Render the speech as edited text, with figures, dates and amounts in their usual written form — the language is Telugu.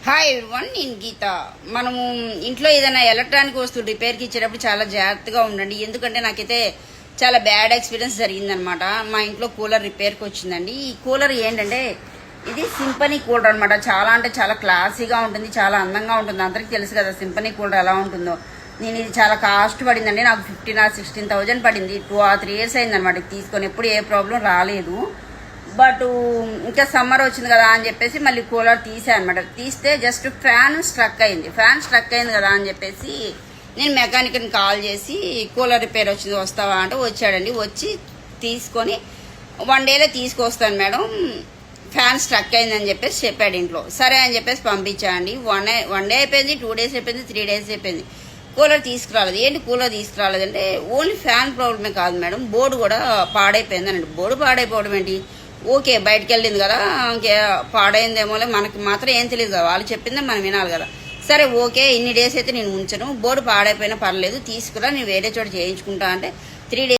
హాయ్ ఎవ్రీవన్, నేను గీత. మనము ఇంట్లో ఏదైనా ఎలక్ట్రానిక్ వస్తువులు రిపేర్కి ఇచ్చేటప్పుడు చాలా జాగ్రత్తగా ఉండండి. ఎందుకంటే నాకైతే చాలా బ్యాడ్ ఎక్స్పీరియన్స్ జరిగిందనమాట. మా ఇంట్లో కూలర్ రిపేర్కి వచ్చిందండి. ఈ కూలర్ ఏంటంటే ఇది సింపనీ కూలర్ అనమాట. చాలా అంటే చాలా క్లాసీగా ఉంటుంది, చాలా అందంగా ఉంటుంది. అందరికీ తెలుసు కదా సింపనీ కూలర్ ఎలా ఉంటుందో. నేను ఇది చాలా కాస్ట్ పడిందండి. నాకు 15,000 or 16,000 పడింది. 2 or 3 years అయిందనమాట తీసుకొని. ఎప్పుడు ఏ ప్రాబ్లం రాలేదు. బట్ ఇంకా సమ్మర్ వచ్చింది కదా అని చెప్పేసి మళ్ళీ కూలర్ తీసాను అనమాట. తీస్తే జస్ట్ ఫ్యాన్ స్ట్రక్ అయింది కదా అని చెప్పేసి నేను మెకానిక్ని కాల్ చేసి కూలర్ రిపేర్ వచ్చింది వస్తావా అంటే వచ్చాడండి. వచ్చి తీసుకొని 1 dayలో తీసుకొస్తాను మేడం, ఫ్యాన్ స్ట్రక్ అయిందని చెప్పేసి చెప్పాడు ఇంట్లో. సరే అని చెప్పేసి పంపించాండి. 1 day అయిపోయింది, 2 days అయిపోయింది, 3 days అయిపోయింది. కూలర్ తీసుకురాలేదు. ఏంటి కూలర్ తీసుకురాలేదంటే ఓన్లీ ఫ్యాన్ ప్రాబ్లమే కాదు మేడం, బోర్డు కూడా పాడైపోయిందనండి. బోర్డు పాడైపోవడం ఏంటి, ఓకే బయటకు వెళ్ళింది కదా ఇంకే పాడైందేమోలే, మనకి మాత్రం ఏం తెలియదు కదా, వాళ్ళు చెప్పిందే మనం వినాలి కదా. సరే ఓకే, ఇన్ని డేస్ అయితే నేను ఉంచను, బోర్డు పాడైపోయినా పర్లేదు తీసుకురా, నేను వేరే చోట చేయించుకుంటా అంటే 3 days